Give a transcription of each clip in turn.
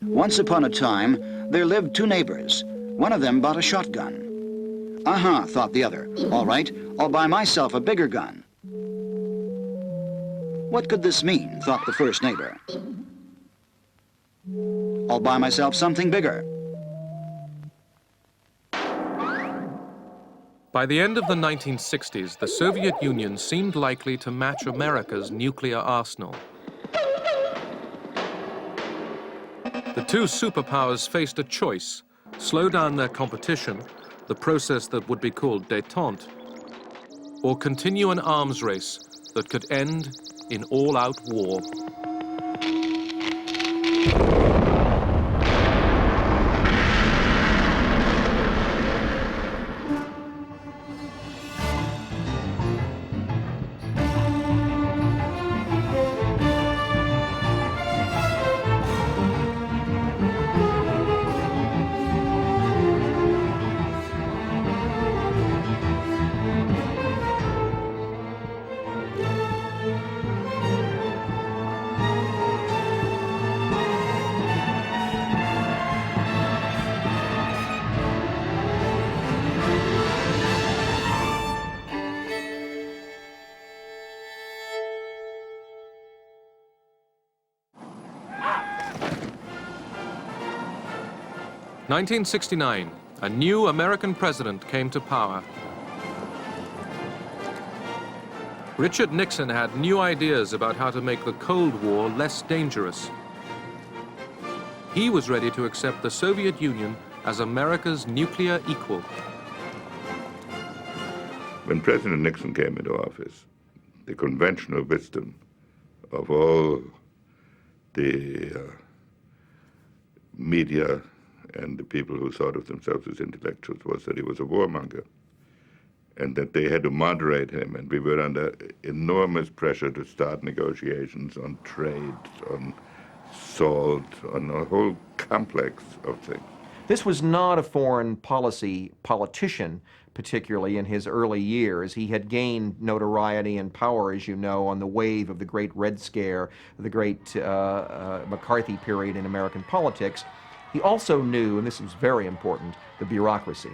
Once upon a time, there lived two neighbors. One of them bought a shotgun. Aha, thought the other. All right, I'll buy myself a bigger gun. What could this mean, thought the first neighbor. I'll buy myself something bigger. By the end of the 1960s, the Soviet Union seemed likely to match America's nuclear arsenal. The two superpowers faced a choice: slow down their competition, the process that would be called détente, or continue an arms race that could end in all-out war. In 1969, a new American president came to power. Richard Nixon had new ideas about how to make the Cold War less dangerous. He was ready to accept the Soviet Union as America's nuclear equal. When President Nixon came into office, the conventional wisdom of all the media and the people who thought of themselves as intellectuals was that he was a warmonger and that they had to moderate him, and we were under enormous pressure to start negotiations on trade, on salt, on a whole complex of things. This was not a foreign policy politician, particularly in his early years. He had gained notoriety and power, as you know, on the wave of the Great Red Scare, the Great McCarthy period in American politics. He also knew, and this was very important, the bureaucracy.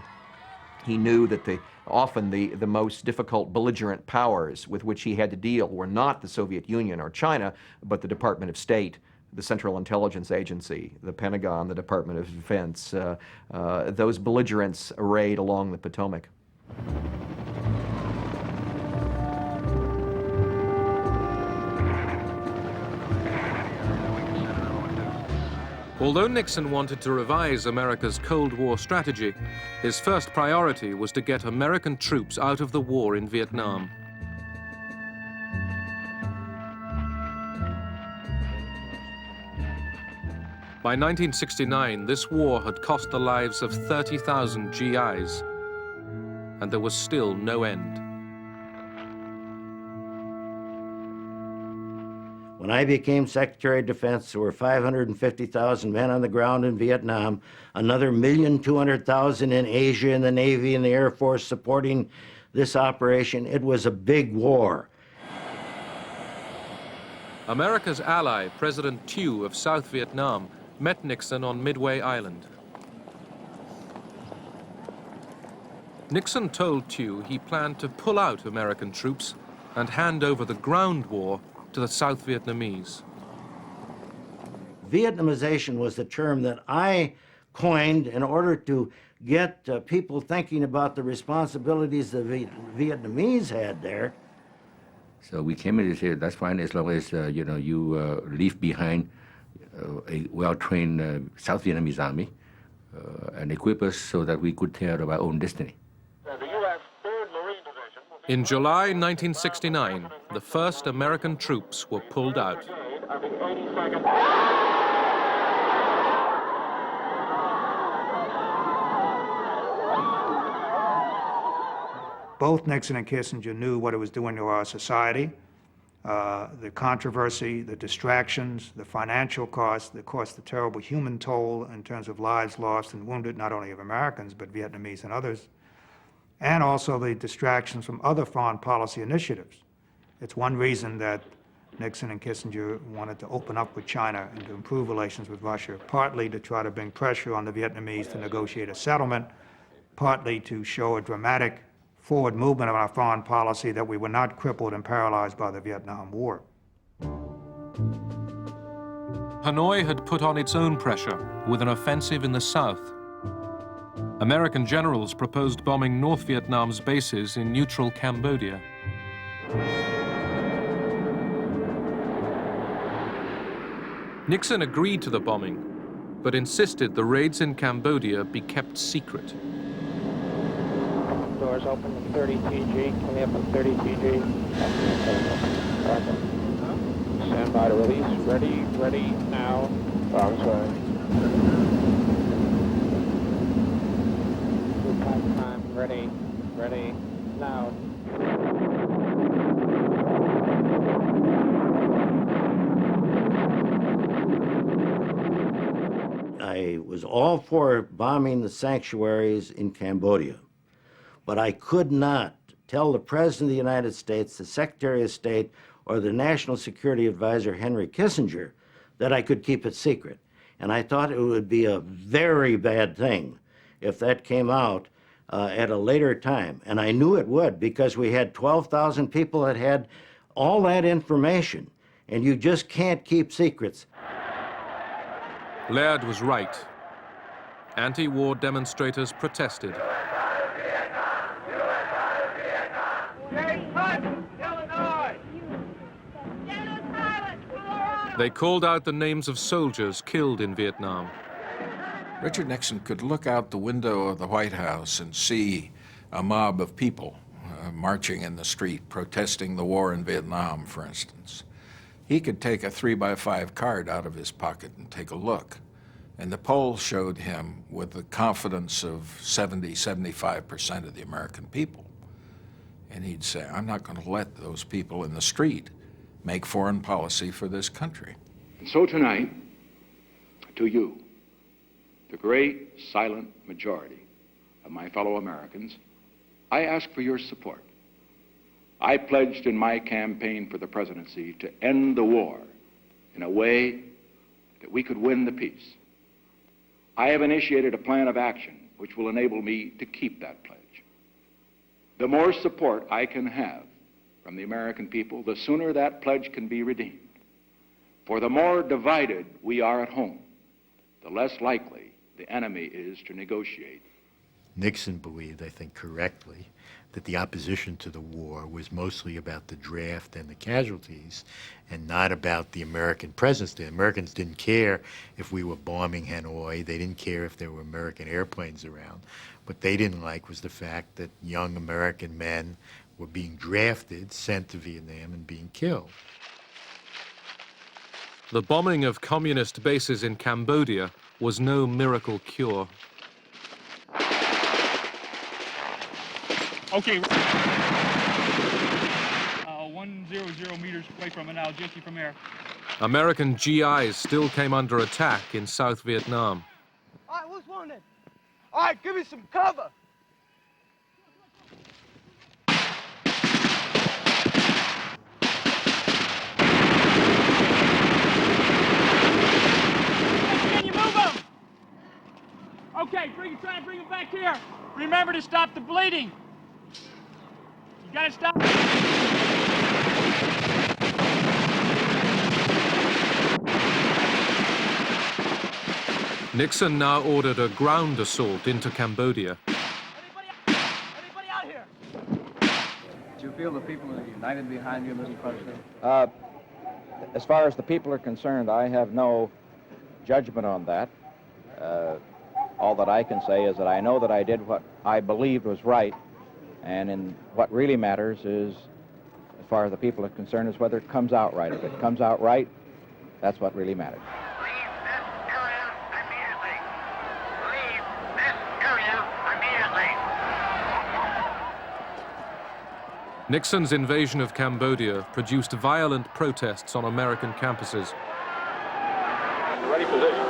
He knew that often the most difficult belligerent powers with which he had to deal were not the Soviet Union or China, but the Department of State, the Central Intelligence Agency, the Pentagon, the Department of Defense, those belligerents arrayed along the Potomac. Although Nixon wanted to revise America's Cold War strategy, his first priority was to get American troops out of the war in Vietnam. By 1969, this war had cost the lives of 30,000 GIs, and there was still no end. When I became Secretary of Defense, there were 550,000 men on the ground in Vietnam, another 1,200,000 in Asia in the Navy and the Air Force supporting this operation. It was a big war. America's ally, President Thieu of South Vietnam, met Nixon on Midway Island. Nixon told Thieu he planned to pull out American troops and hand over the ground war to the South Vietnamese. Vietnamization was the term that I coined in order to get people thinking about the responsibilities the Vietnamese had there. So we came in to say, that's fine as long as you leave behind a well-trained South Vietnamese army and equip us so that we could take care of our own destiny. In July 1969, the first American troops were pulled out. Both Nixon and Kissinger knew what it was doing to our society, the controversy, the distractions, the financial costs, the terrible human toll in terms of lives lost and wounded, not only of Americans, but Vietnamese and others, and also the distractions from other foreign policy initiatives. It's one reason that Nixon and Kissinger wanted to open up with China and to improve relations with Russia, partly to try to bring pressure on the Vietnamese to negotiate a settlement, partly to show a dramatic forward movement of our foreign policy that we were not crippled and paralyzed by the Vietnam War. Hanoi had put on its own pressure with an offensive in the south. American generals proposed bombing North Vietnam's bases in neutral Cambodia. Nixon agreed to the bombing, but insisted the raids in Cambodia be kept secret. Doors open at 30 TG. Can we up at 30 TG? Stand by to release. Ready now. Oh, I'm sorry. Time. Ready now. I was all for bombing the sanctuaries in Cambodia, but I could not tell the President of the United States, the Secretary of State, or the National Security Advisor, Henry Kissinger, that I could keep it secret. And I thought it would be a very bad thing if that came out at a later time. And I knew it would, because we had 12,000 people that had all that information, and you just can't keep secrets. Laird was right. Anti-war demonstrators protested. They called out the names of soldiers killed in Vietnam. Richard Nixon could look out the window of the White House and see a mob of people marching in the street, protesting the war in Vietnam, for instance. He could take a 3x5 card out of his pocket and take a look. And the polls showed him with the confidence of 75% of the American people. And he'd say, I'm not going to let those people in the street make foreign policy for this country. And so tonight, to you, the great silent majority of my fellow Americans, I ask for your support. I pledged in my campaign for the presidency to end the war in a way that we could win the peace. I have initiated a plan of action which will enable me to keep that pledge. The more support I can have from the American people, the sooner that pledge can be redeemed. For the more divided we are at home, the less likely the enemy is to negotiate. Nixon believed, I think correctly, that the opposition to the war was mostly about the draft and the casualties and not about the American presence. The Americans didn't care if we were bombing Hanoi. They didn't care if there were American airplanes around. What they didn't like was the fact that young American men were being drafted, sent to Vietnam, and being killed. The bombing of communist bases in Cambodia was no miracle cure. Okay. 100 meters away from it now, Jesse from air. American GIs still came under attack in South Vietnam. All right, who's wounded? All right, give me some cover. Can you move them? Okay, try to bring them back here. Remember to stop the bleeding. You gotta stop. Nixon now ordered a ground assault into Cambodia. Everybody out here. Do you feel the people are united behind you, Mr. President? As far as the people are concerned, I have no judgment on that. All that I can say is that I know that I did what I believed was right, and what really matters is, as far as the people are concerned, is whether it comes out right. If it comes out right, that's what really matters. Nixon's invasion of Cambodia produced violent protests on American campuses. Ready position.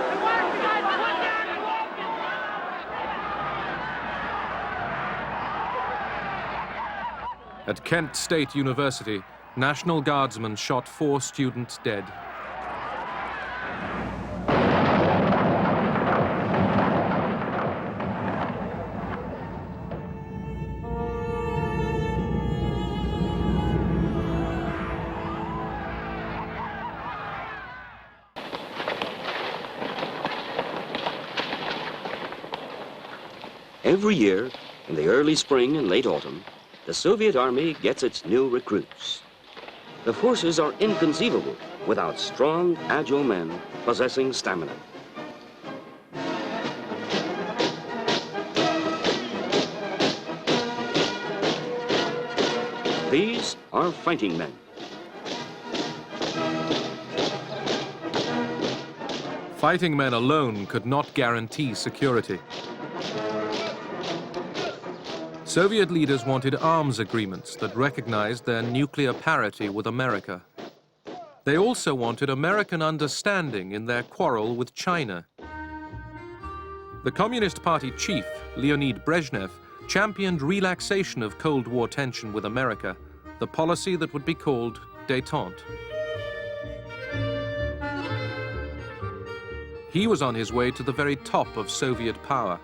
At Kent State University, National Guardsmen shot 4 students dead. Every year, in the early spring and late autumn, the Soviet Army gets its new recruits. The forces are inconceivable without strong, agile men possessing stamina. These are fighting men. Fighting men alone could not guarantee security. Soviet leaders wanted arms agreements that recognized their nuclear parity with America. They also wanted American understanding in their quarrel with China. The Communist Party chief, Leonid Brezhnev, championed relaxation of Cold War tension with America, the policy that would be called Détente. He was on his way to the very top of Soviet power.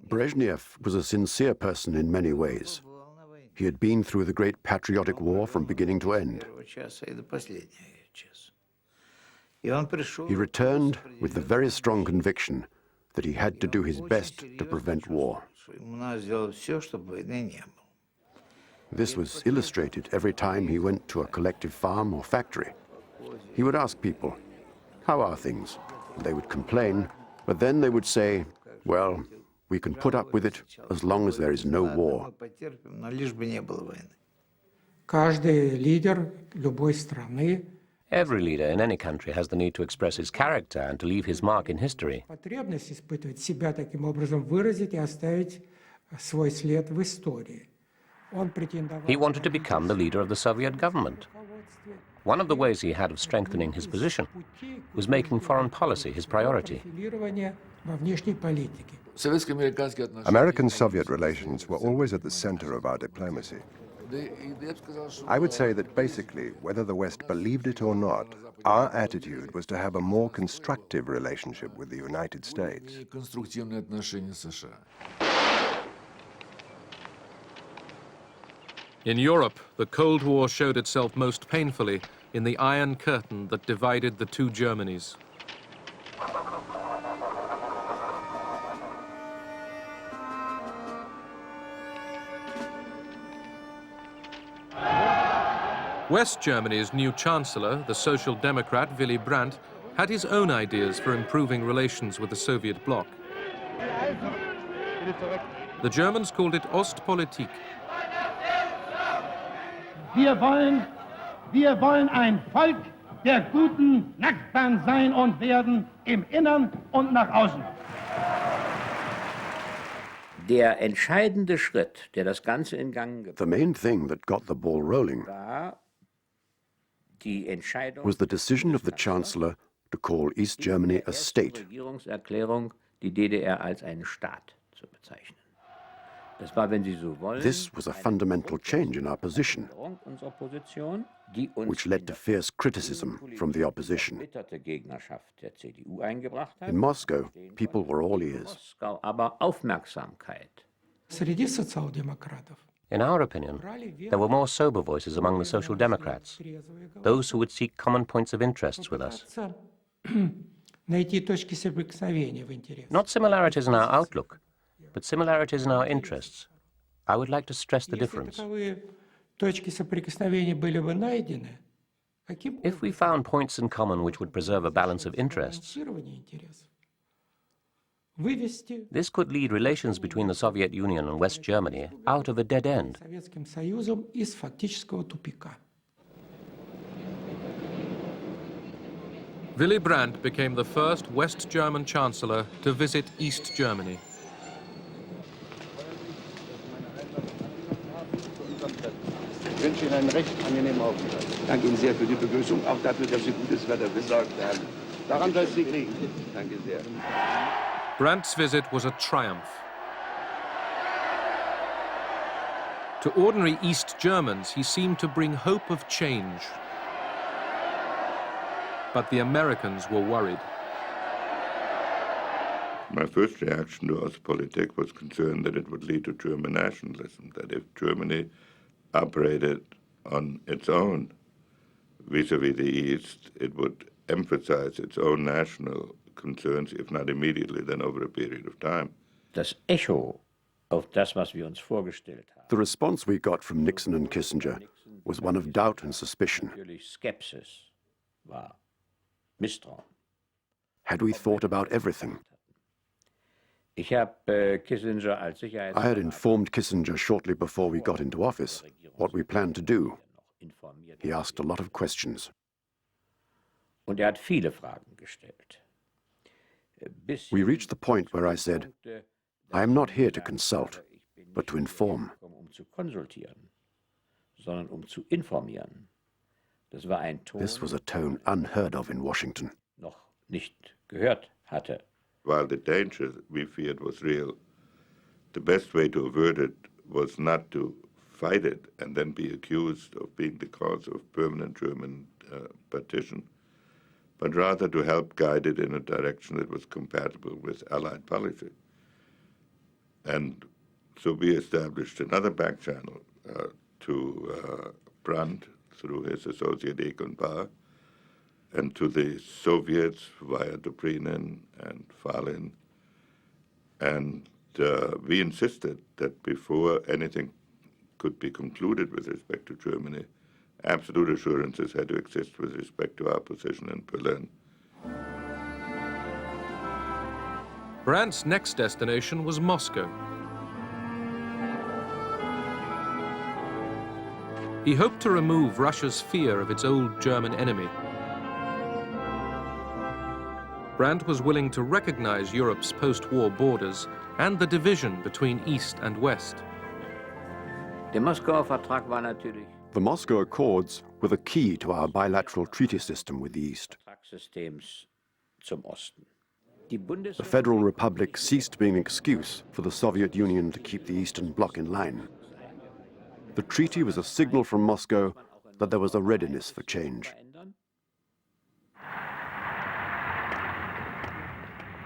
Brezhnev was a sincere person in many ways. He had been through the great patriotic war from beginning to end. He returned with the very strong conviction that he had to do his best to prevent war. This was illustrated every time he went to a collective farm or factory. He would ask people, "How are things?" And they would complain, but then they would say, "Well, we can put up with it as long as there is no war." Every leader in any country has the need to express his character and to leave his mark in history. He wanted to become the leader of the Soviet government. One of the ways he had of strengthening his position was making foreign policy his priority. American-Soviet relations were always at the center of our diplomacy. I would say that basically, whether the West believed it or not, our attitude was to have a more constructive relationship with the United States. In Europe, the Cold War showed itself most painfully in the Iron Curtain that divided the two Germanys. West Germany's new chancellor, the Social Democrat Willy Brandt, had his own ideas for improving relations with the Soviet bloc. The Germans called it Ostpolitik. Wir wollen ein Volk der guten Nachbarn sein und werden im Innern und nach außen. Der entscheidende Schritt, der das Ganze in Gang gebracht hat, The main thing that got the ball rolling was the decision of the Chancellor to call East Germany a state. Regierungserklärung, die DDR als einen Staat zu bezeichnen. Das war, wenn Sie so wollen, This was a fundamental change in our position, unserer Position, die uns which led to fierce criticism from the opposition. erbitterte Gegnerschaft der CDU eingebracht hat. In Moscow, people were all ears. Moskau aber Aufmerksamkeit. In our opinion, there were more sober voices among the Social Democrats, those who would seek common points of interest with us. Not similarities in our outlook, but similarities in our interests. I would like to stress the difference. If we found points in common which would preserve a balance of interests, this could lead relations between the Soviet Union and West Germany out of a dead end. Willy Brandt became the first West German chancellor to visit East Germany. Ich wünsche Ihnen einen recht angenehmen Aufenthalt. Ich danke Ihnen sehr für die Begrüßung, auch dafür, dass Sie gutes Wetter besorgt haben. Daran soll es nicht liegen. Danke sehr. Brandt's visit was a triumph. To ordinary East Germans, he seemed to bring hope of change. But the Americans were worried. My first reaction to Ostpolitik was concerned that it would lead to German nationalism, that if Germany operated on its own vis-à-vis the East, it would emphasize its own national concerns, if not immediately, then over a period of time. Das Echo auf das, was wir uns vorgestellt haben. The response we got from Nixon and Kissinger was one of doubt and suspicion. Natürlich Skepsis war, Misstrauen. Had we thought about everything? Ich habe Kissinger als I had informed Kissinger shortly before we got into office what we planned to do. He asked a lot of questions. Und hat viele Fragen gestellt. We reached the point where I said, I am not here to consult, but to inform. Zu konsultieren, sondern zu informieren. Das war ein Ton, This was a tone unheard of in Washington. Noch nicht gehört hatte. While the danger we feared was real, the best way to avert it was not to fight it and then be accused of being the cause of permanent German partition, but rather to help guide it in a direction that was compatible with Allied policy. And so we established another back channel to Brandt through his associate Egon Bahr, and to the Soviets via Dobrynin and Falin. And we insisted that before anything could be concluded with respect to Germany, absolute assurances had to exist with respect to our position in Berlin. Brandt's next destination was Moscow. He hoped to remove Russia's fear of its old German enemy. Brandt was willing to recognize Europe's post-war borders and the division between East and West. Der Moskauer Vertrag war natürlich The Moscow Accords were the key to our bilateral treaty system with the East. Vertragssystems zum Osten. The Federal Republic ceased being an excuse for the Soviet Union to keep the Eastern Bloc in line. The treaty was a signal from Moscow that there was a readiness for change.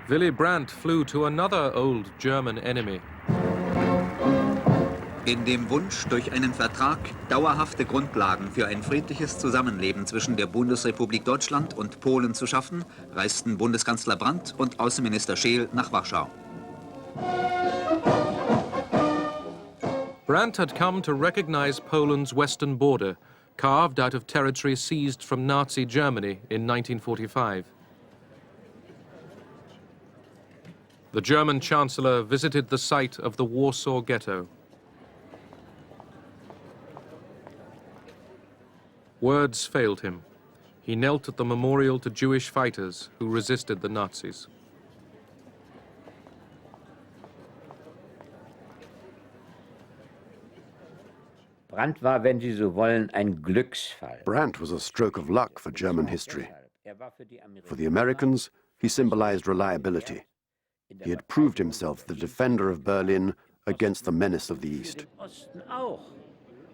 Willy Brandt flew to another old German enemy. In dem Wunsch, durch einen Vertrag dauerhafte Grundlagen für ein friedliches Zusammenleben zwischen der Bundesrepublik Deutschland und Polen zu schaffen, reisten Bundeskanzler Brandt und Außenminister Scheel nach Warschau. Brandt had come to recognize Poland's western border, carved out of territory seized from Nazi Germany in 1945. The German Chancellor visited the site of the Warsaw Ghetto. Words failed him. He knelt at the memorial to Jewish fighters who resisted the Nazis. Brandt war, wenn Sie so wollen, ein Glücksfall. Brandt was a stroke of luck for German history. For the Americans, he symbolized reliability. He had proved himself the defender of Berlin against the menace of the East.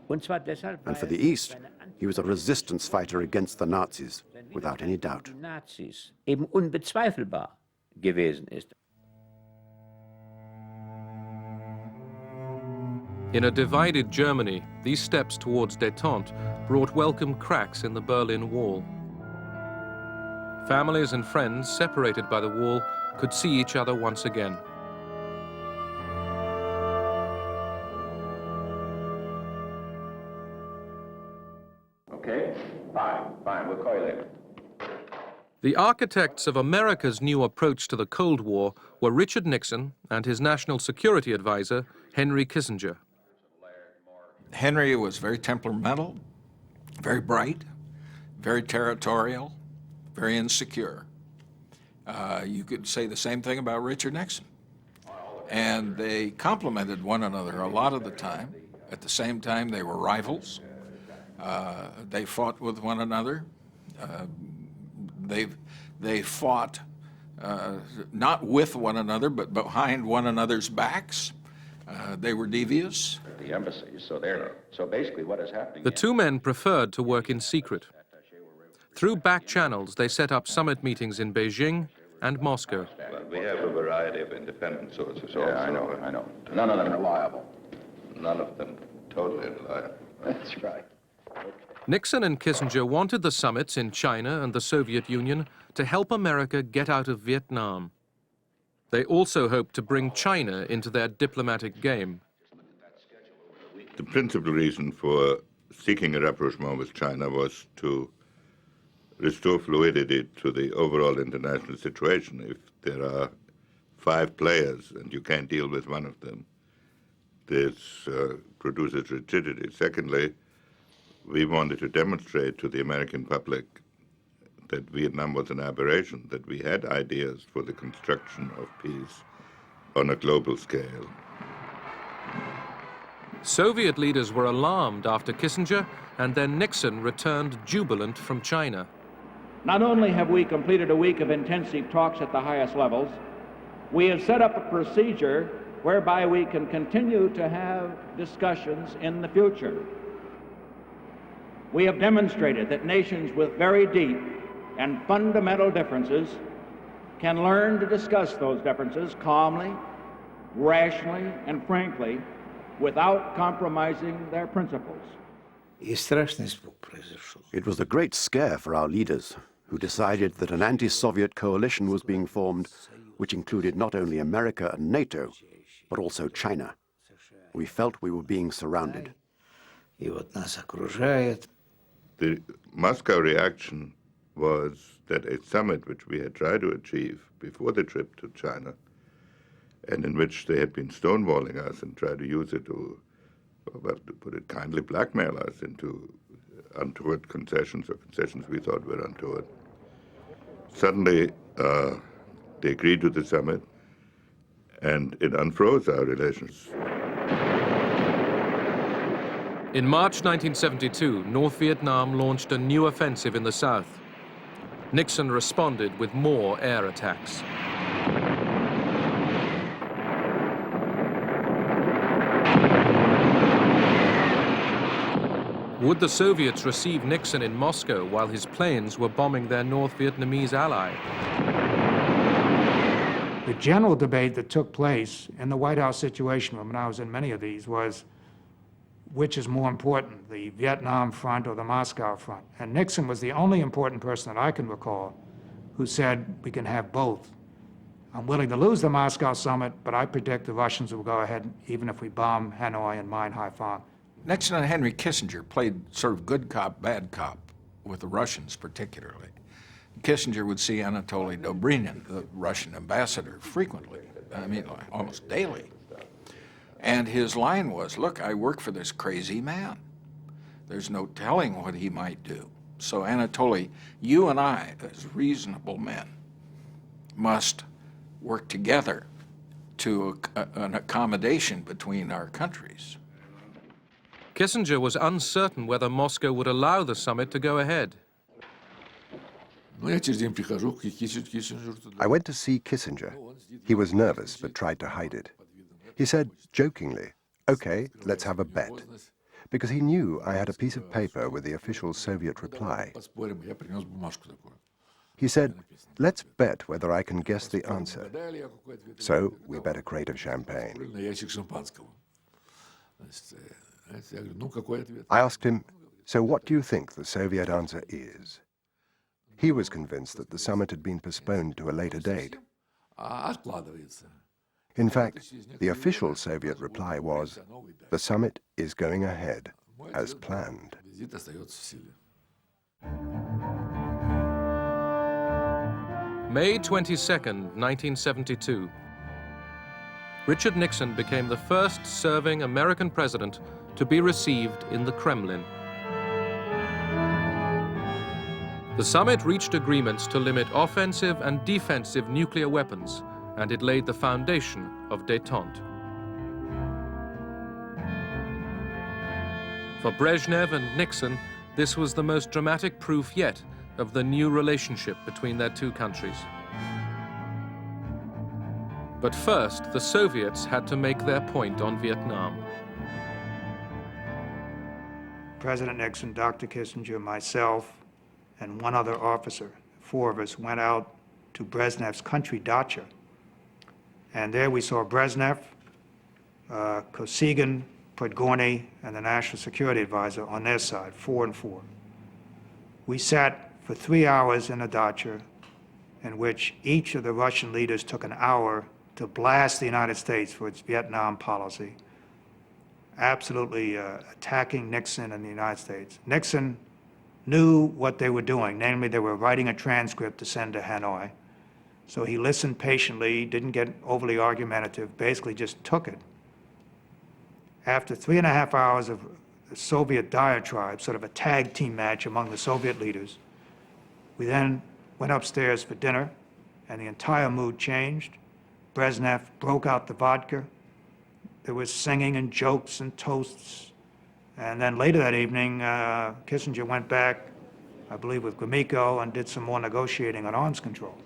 And for the East, he was a resistance fighter against the Nazis, without any doubt. Nazis eben unbezweifelbar gewesen ist. In a divided Germany, these steps towards détente brought welcome cracks in the Berlin Wall. Families and friends separated by the wall could see each other once again. Okay, fine, we'll call you later. The architects of America's new approach to the Cold War were Richard Nixon and his national security advisor, Henry Kissinger. Henry was very temperamental, very bright, very territorial, very insecure. You could say the same thing about Richard Nixon. And they complemented one another a lot of the time. At the same time, they were rivals. They fought with one another. They fought not with one another, but behind one another's backs. They were devious. The embassies, so basically what is happening. The two men preferred to work in secret. Through back channels, they set up summit meetings in Beijing and Moscow. Well, we have a variety of independent sources also. Yeah, I know. None of them reliable. None of them totally reliable. That's right. Nixon and Kissinger wanted the summits in China and the Soviet Union to help America get out of Vietnam. They also hoped to bring China into their diplomatic game. The principal reason for seeking a rapprochement with China was to restore fluidity to the overall international situation. If there are 5 players and you can't deal with one of them, this produces rigidity. Secondly, we wanted to demonstrate to the American public that Vietnam was an aberration, that we had ideas for the construction of peace on a global scale. Soviet leaders were alarmed after Kissinger, and then Nixon returned jubilant from China. Not only have we completed a week of intensive talks at the highest levels, we have set up a procedure whereby we can continue to have discussions in the future. We have demonstrated that nations with very deep and fundamental differences can learn to discuss those differences calmly, rationally, and frankly, without compromising their principles. It was a great scare for our leaders, who decided that an anti-Soviet coalition was being formed, which included not only America and NATO, but also China. We felt we were being surrounded. The Moscow reaction was that a summit which we had tried to achieve before the trip to China, and in which they had been stonewalling us and tried to use it to, well, to put it kindly, blackmail us into untoward concessions, or concessions we thought were untoward. Suddenly, they agreed to the summit, and it unfroze our relations. In March 1972, North Vietnam launched a new offensive in the south. Nixon responded with more air attacks. Would the Soviets receive Nixon in Moscow while his planes were bombing their North Vietnamese ally? The general debate that took place in the White House Situation Room, and I was in many of these, was which is more important, the Vietnam front or the Moscow front? And Nixon was the only important person that I can recall who said we can have both. I'm willing to lose the Moscow summit, but I predict the Russians will go ahead even if we bomb Hanoi and mine Haiphong. Nixon and Henry Kissinger played sort of good cop, bad cop with the Russians particularly. Kissinger would see Anatoly Dobrynin, the Russian ambassador, frequently, I mean, almost daily. And his line was, look, I work for this crazy man. There's no telling what he might do. So Anatoly, you and I, as reasonable men, must work together to an accommodation between our countries. Kissinger was uncertain whether Moscow would allow the summit to go ahead. I went to see Kissinger. He was nervous but tried to hide it. He said jokingly, "Okay, let's have a bet," because he knew I had a piece of paper with the official Soviet reply. He said, "Let's bet whether I can guess the answer." So we bet a crate of champagne. I asked him, "So what do you think the Soviet answer is?" He was convinced that the summit had been postponed to a later date. In fact, the official Soviet reply was, "The summit is going ahead, as planned." May 22nd, 1972. Richard Nixon became the first serving American president to be received in the Kremlin. The summit reached agreements to limit offensive and defensive nuclear weapons, and it laid the foundation of Détente. For Brezhnev and Nixon, this was the most dramatic proof yet of the new relationship between their two countries. But first, the Soviets had to make their point on Vietnam. President Nixon, Dr. Kissinger, myself, and one other officer, 4 of us, went out to Brezhnev's country dacha. And there we saw Brezhnev, Kosygin, Podgorny, and the National Security Advisor on their side, 4 and 4. We sat for 3 hours in a dacha in which each of the Russian leaders took an hour to blast the United States for its Vietnam policy, absolutely attacking Nixon and the United States. Nixon knew what they were doing, namely they were writing a transcript to send to Hanoi. So he listened patiently, didn't get overly argumentative, basically just took it. After 3.5 hours of the Soviet diatribe, sort of a tag team match among the Soviet leaders, we then went upstairs for dinner, and the entire mood changed. Brezhnev broke out the vodka. There was singing and jokes and toasts. And then later that evening, Kissinger went back, I believe with Gromyko, and did some more negotiating on arms control.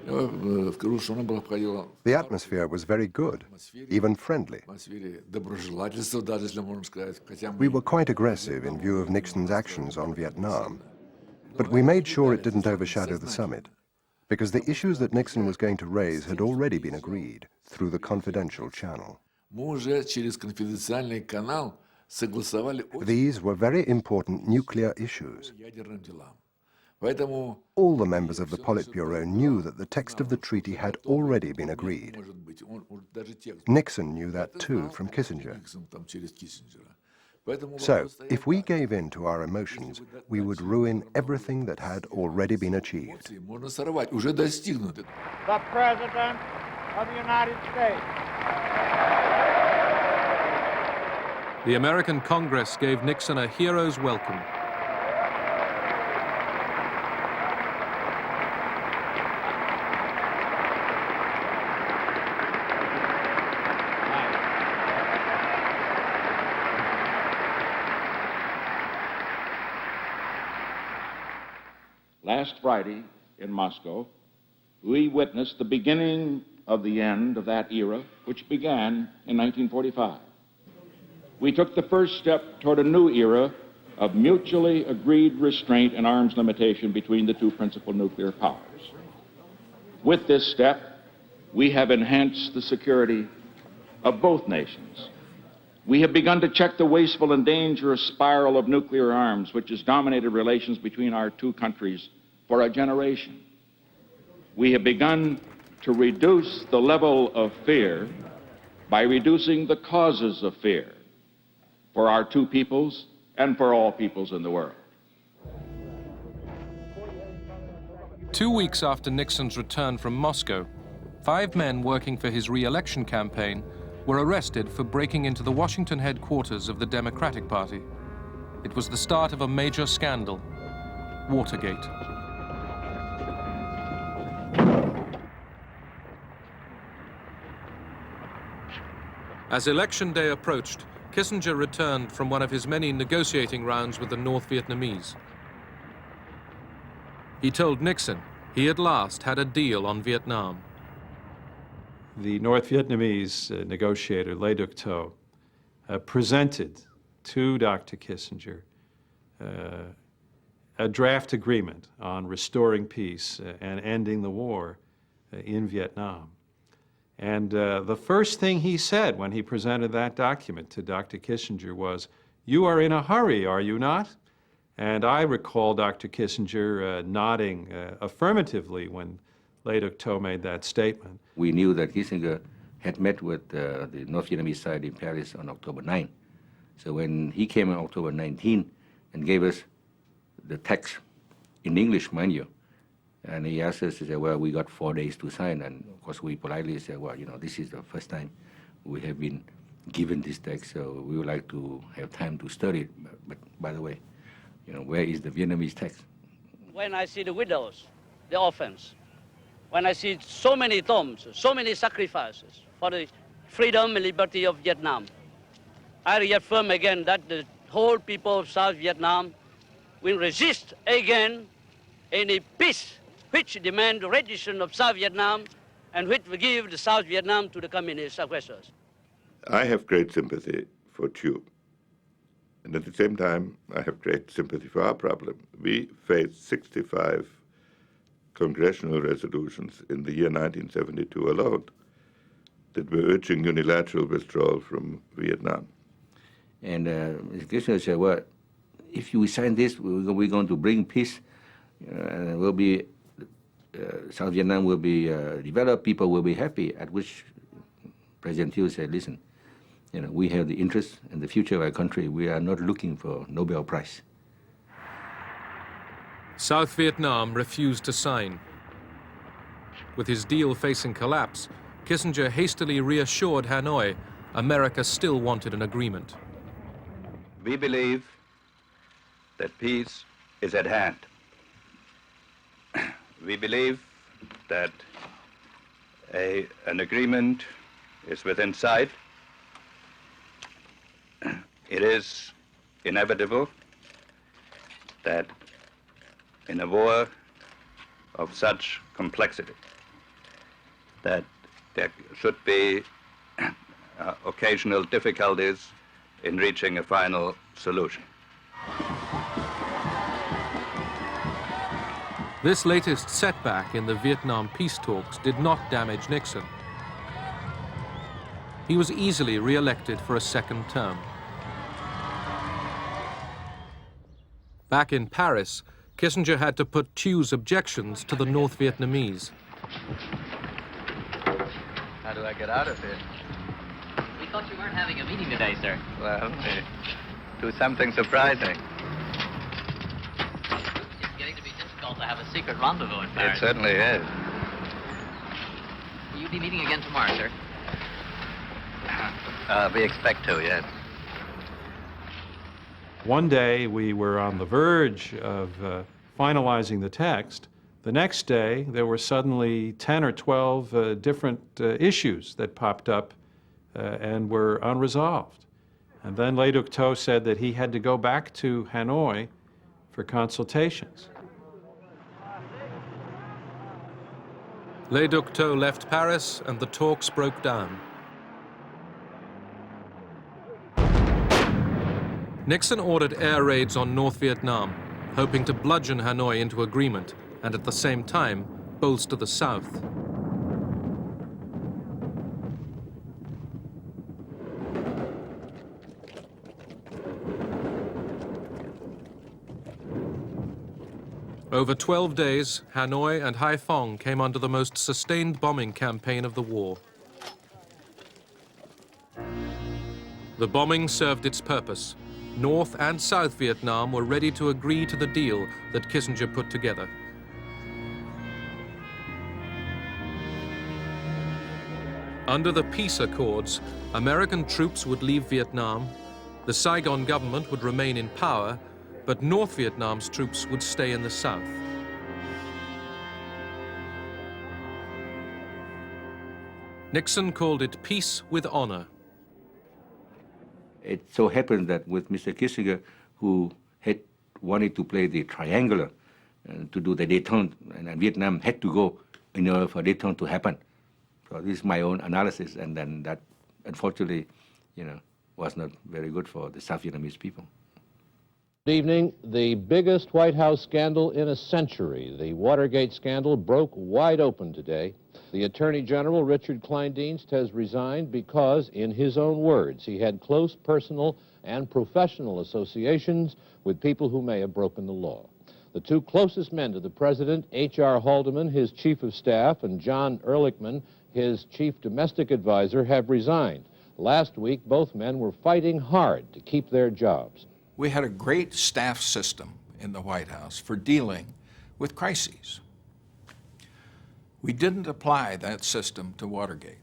The atmosphere was very good, even friendly. We were quite aggressive in view of Nixon's actions on Vietnam, but we made sure it didn't overshadow the summit, because the issues that Nixon was going to raise had already been agreed through the confidential channel. These were very important nuclear issues. All the members of the Politburo knew that the text of the treaty had already been agreed. Nixon knew that too from Kissinger. So, if we gave in to our emotions, we would ruin everything that had already been achieved. The President of the United States. The American Congress gave Nixon a hero's welcome. Last Friday in Moscow, we witnessed the beginning of the end of that era, which began in 1945. We took the first step toward a new era of mutually agreed restraint and arms limitation between the two principal nuclear powers. With this step, we have enhanced the security of both nations. We have begun to check the wasteful and dangerous spiral of nuclear arms, which has dominated relations between our two countries for a generation. We have begun to reduce the level of fear by reducing the causes of fear for our two peoples and for all peoples in the world. 2 weeks after Nixon's return from Moscow, 5 men working for his re-election campaign were arrested for breaking into the Washington headquarters of the Democratic Party. It was the start of a major scandal, Watergate. As election day approached, Kissinger returned from one of his many negotiating rounds with the North Vietnamese. He told Nixon he at last had a deal on Vietnam. The North Vietnamese negotiator, Le Duc Tho, presented to Dr. Kissinger a draft agreement on restoring peace and ending the war in Vietnam. And the first thing he said when he presented that document to Dr. Kissinger was, "You are in a hurry, are you not?" And I recall Dr. Kissinger nodding affirmatively when Le Duc Tho made that statement. We knew that Kissinger had met with the North Vietnamese side in Paris on October 9. So when he came on October 19 and gave us the text in English, mind you, and he asked us to say, well, we got 4 days to sign. And of course, we politely said, well, you know, this is the first time we have been given this text, so we would like to have time to study it. But by the way, you know, where is the Vietnamese text? When I see the widows, the orphans, when I see so many tombs, so many sacrifices for the freedom and liberty of Vietnam, I reaffirm again that the whole people of South Vietnam will resist again any peace which demand the rendition of South Vietnam and which will give the South Vietnam to the communist aggressors. I have great sympathy for Thieu. And at the same time, I have great sympathy for our problem. We faced 65 congressional resolutions in the year 1972 alone that were urging unilateral withdrawal from Vietnam. And Mr. Kissinger said, well, if you sign this, we're going to bring peace, and we'll be, South Vietnam will be developed, people will be happy, at which President Thieu said, listen, we have the interest in the future of our country. We are not looking for Nobel Prize. South Vietnam refused to sign. With his deal facing collapse, Kissinger hastily reassured Hanoi America still wanted an agreement. We believe that peace is at hand. We believe that an agreement is within sight. It is inevitable that in a war of such complexity, that there should be occasional difficulties in reaching a final solution. This latest setback in the Vietnam peace talks did not damage Nixon. He was easily re-elected for a second term. Back in Paris, Kissinger had to put Thieu's objections to the North Vietnamese. How do I get out of here? We thought you weren't having a meeting today, sir. Well, do something surprising. It's getting to be difficult to have a secret rendezvous in Paris. It certainly is. Will you be meeting again tomorrow, sir? We expect to, yes. One day we were on the verge of finalizing the text. The next day there were suddenly 10 or 12 different issues that popped up and were unresolved. And then Le Duc Tho said that he had to go back to Hanoi for consultations. Le Duc Tho left Paris and the talks broke down. Nixon ordered air raids on North Vietnam, hoping to bludgeon Hanoi into agreement and at the same time bolster the South. Over 12 days, Hanoi and Haiphong came under the most sustained bombing campaign of the war. The bombing served its purpose. North and South Vietnam were ready to agree to the deal that Kissinger put together. Under the peace accords, American troops would leave Vietnam, the Saigon government would remain in power, but North Vietnam's troops would stay in the South. Nixon called it peace with honor. It so happened that with Mr. Kissinger, who had wanted to play the triangular, to do the détente, and Vietnam had to go in order for détente to happen. So this is my own analysis, and then that, unfortunately, was not very good for the South Vietnamese people. Good evening. The biggest White House scandal in a century, the Watergate scandal, broke wide open today. The Attorney General, Richard Kleindienst, has resigned because, in his own words, he had close personal and professional associations with people who may have broken the law. The two closest men to the president, H.R. Haldeman, his chief of staff, and John Ehrlichman, his chief domestic advisor, have resigned. Last week, both men were fighting hard to keep their jobs. We had a great staff system in the White House for dealing with crises. We didn't apply that system to Watergate.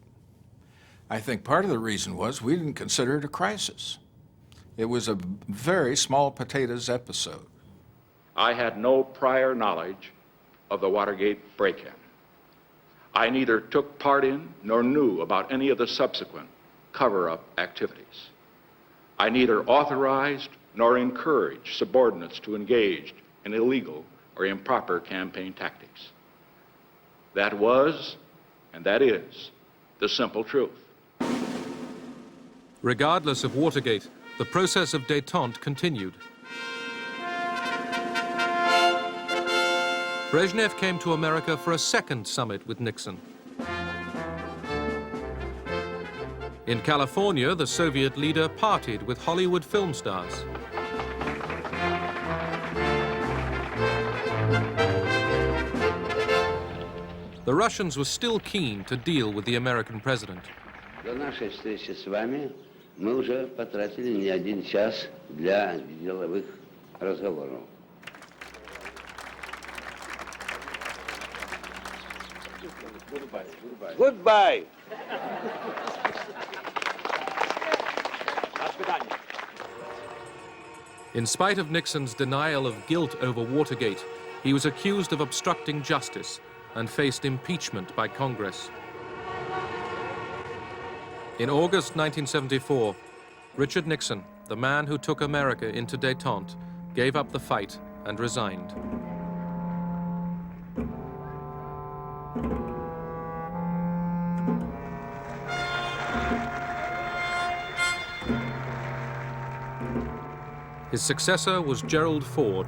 I think part of the reason was we didn't consider it a crisis. It was a very small potatoes episode. I had no prior knowledge of the Watergate break-in. I neither took part in nor knew about any of the subsequent cover-up activities. I neither authorized nor encouraged subordinates to engage in illegal or improper campaign tactics. That was And that is the simple truth. Regardless of Watergate, the process of détente continued. Brezhnev came to America for a second summit with Nixon. In California, the Soviet leader partied with Hollywood film stars. The Russians were still keen to deal with the American president. До нашей встречи с вами мы уже потратили не один час для деловых разговоров. Goodbye. In spite of Nixon's denial of guilt over Watergate, he was accused of obstructing justice and faced impeachment by Congress. In August 1974, Richard Nixon, the man who took America into détente, gave up the fight and resigned. His successor was Gerald Ford.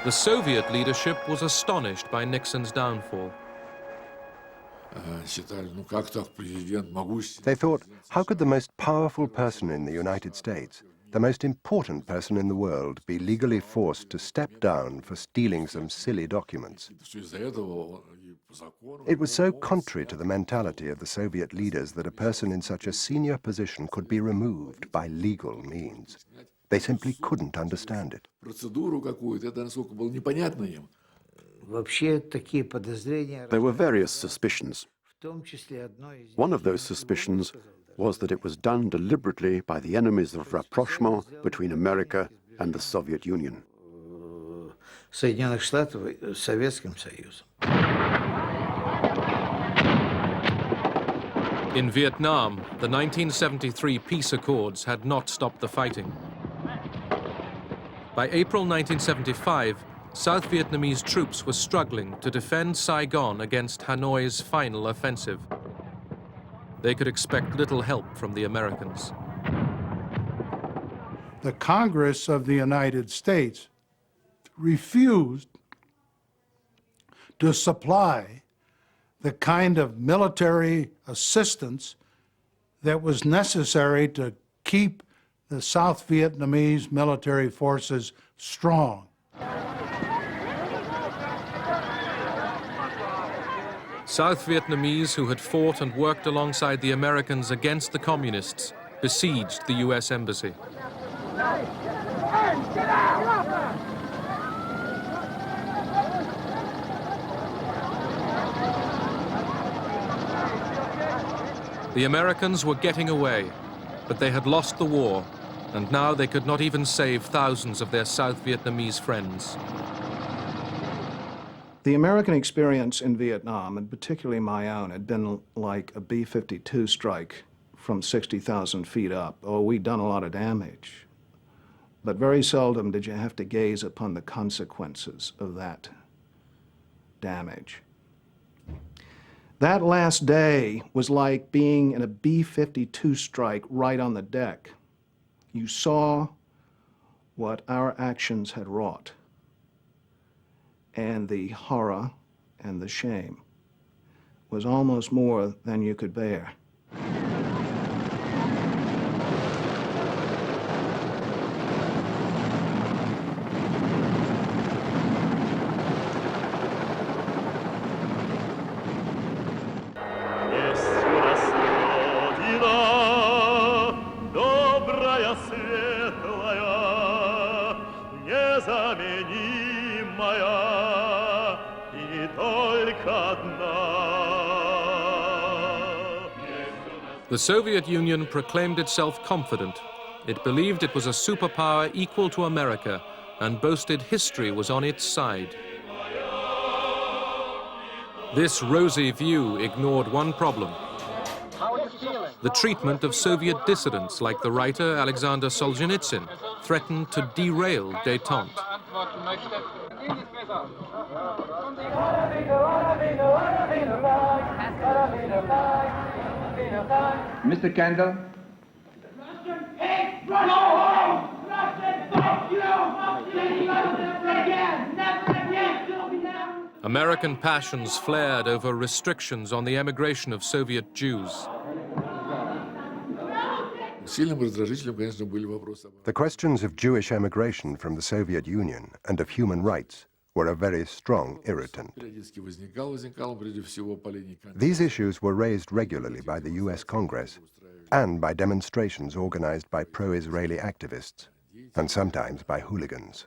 The Soviet leadership was astonished by Nixon's downfall. They thought, how could the most powerful person in the United States, the most important person in the world, be legally forced to step down for stealing some silly documents? It was so contrary to the mentality of the Soviet leaders that a person in such a senior position could be removed by legal means. They simply couldn't understand it. There were various suspicions. One of those suspicions was that it was done deliberately by the enemies of rapprochement between America and the Soviet Union. In Vietnam, the 1973 peace accords had not stopped the fighting. By April 1975, South Vietnamese troops were struggling to defend Saigon against Hanoi's final offensive. They could expect little help from the Americans. The Congress of the United States refused to supply the kind of military assistance that was necessary to keep the South Vietnamese military forces strong. South Vietnamese who had fought and worked alongside the Americans against the communists besieged the U.S. Embassy. The Americans were getting away, but they had lost the war, and now they could not even save thousands of their South Vietnamese friends. The American experience in Vietnam, and particularly my own, had been like a B-52 strike from 60,000 feet up. Oh, we'd done a lot of damage, but very seldom did you have to gaze upon the consequences of that damage. That last day was like being in a B-52 strike right on the deck. You saw what our actions had wrought, and the horror and the shame was almost more than you could bear. The Soviet Union proclaimed itself confident. It believed it was a superpower equal to America and boasted history was on its side. This rosy view ignored one problem. The treatment of Soviet dissidents like the writer Alexander Solzhenitsyn threatened to derail Détente. Mr. Kendall? American passions flared over restrictions on the emigration of Soviet Jews. The questions of Jewish emigration from the Soviet Union and of human rights were a very strong irritant. These issues were raised regularly by the US Congress and by demonstrations organized by pro-Israeli activists, and sometimes by hooligans.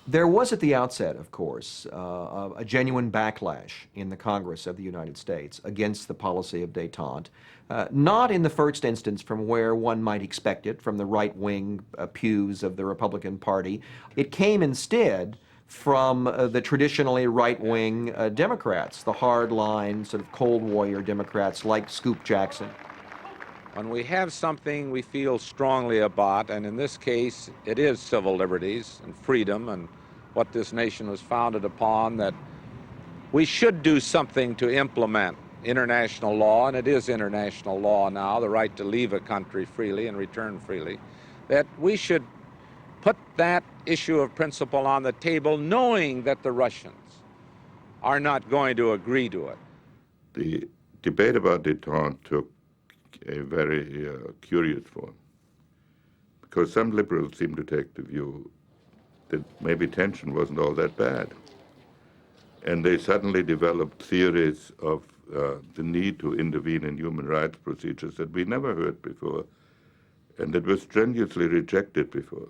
There was at the outset, of course, a genuine backlash in the Congress of the United States against the policy of détente, not in the first instance from where one might expect it, from the right-wing pews of the Republican Party. It came instead from the traditionally right-wing Democrats, the hard-line, sort of cold warrior Democrats like Scoop Jackson. When we have something we feel strongly about, and in this case it is civil liberties and freedom and what this nation was founded upon, that we should do something to implement international law, and it is international law now, the right to leave a country freely and return freely, that we should put that issue of principle on the table knowing that the Russians are not going to agree to it. The debate about détente took a very curious form, because some liberals seem to take the view that maybe tension wasn't all that bad. And they suddenly developed theories of the need to intervene in human rights procedures that we never heard before, and that were strenuously rejected before.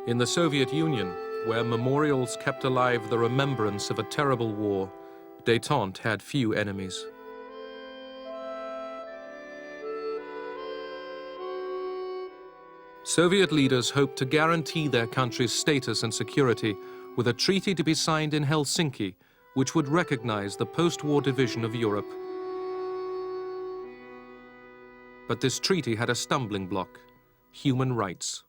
In the Soviet Union, where memorials kept alive the remembrance of a terrible war, détente had few enemies. Soviet leaders hoped to guarantee their country's status and security with a treaty to be signed in Helsinki, which would recognize the post-war division of Europe. But this treaty had a stumbling block: human rights.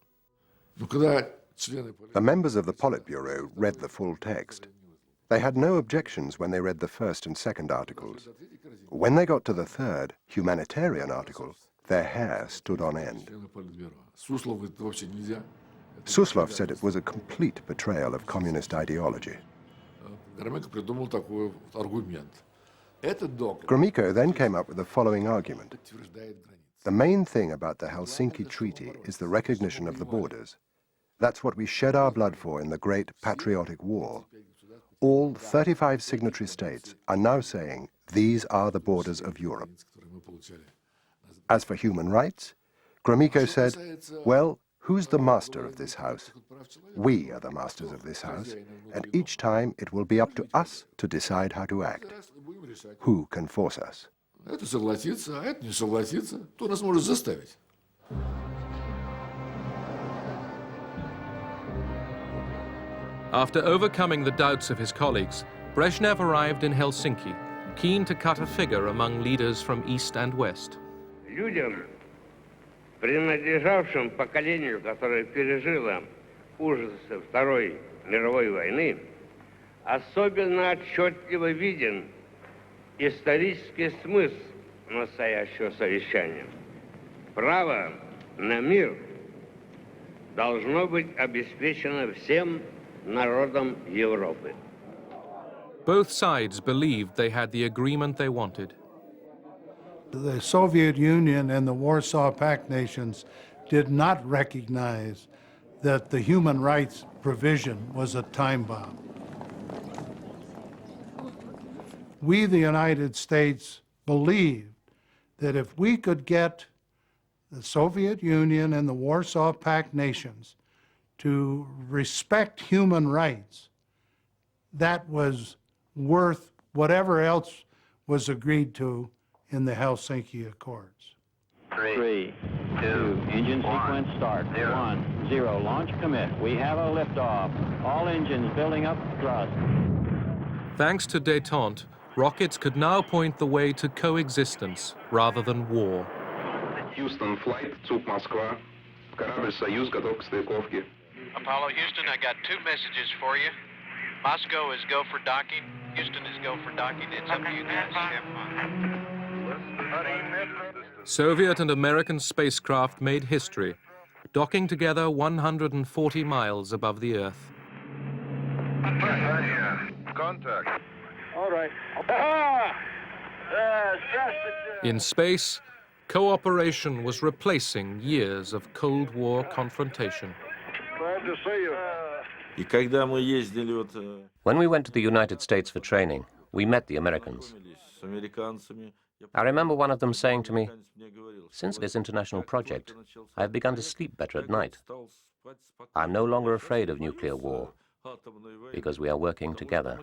The members of the Politburo read the full text. They had no objections when they read the first and second articles. When they got to the third, humanitarian article, their hair stood on end. Suslov said it was a complete betrayal of communist ideology. Gromyko then came up with the following argument. The main thing about the Helsinki Treaty is the recognition of the borders. That's what we shed our blood for in the Great Patriotic War. All 35 signatory states are now saying these are the borders of Europe. As for human rights, Gromyko said, well, who's the master of this house? We are the masters of this house, and each time it will be up to us to decide how to act. Who can force us? After overcoming the doubts of his colleagues, Brezhnev arrived in Helsinki, keen to cut a figure among leaders from East and West. Людям, принадлежавшим поколению, которое пережило ужасы Второй мировой войны, особенно отчетливо виден исторический смысл настоящего совещания. Право на мир должно быть обеспечено всем народам Европы. Both sides believed they had the agreement they wanted. The Soviet Union and the Warsaw Pact nations did not recognize that the human rights provision was a time bomb. We, the United States, believed that if we could get the Soviet Union and the Warsaw Pact nations to respect human rights, that was worth whatever else was agreed to in the Helsinki Accords. 3, 2, engine sequence start. 1, 0, launch commit. We have a liftoff. All engines building up thrust. Thanks to Détente, rockets could now point the way to coexistence rather than war. Houston flight, Zug Москва. Корабль Союз готов к стыковке. Apollo Houston, I got two messages for you. Moscow is go for docking. Houston is go for docking. It's up to you guys. Have fun. Soviet and American spacecraft made history, docking together 140 miles above the Earth. Contact. All right. In space, cooperation was replacing years of Cold War confrontation. Glad to see you. When we went to the United States for training, we met the Americans. I remember one of them saying to me, "Since this international project, I have begun to sleep better at night. I'm no longer afraid of nuclear war, because we are working together."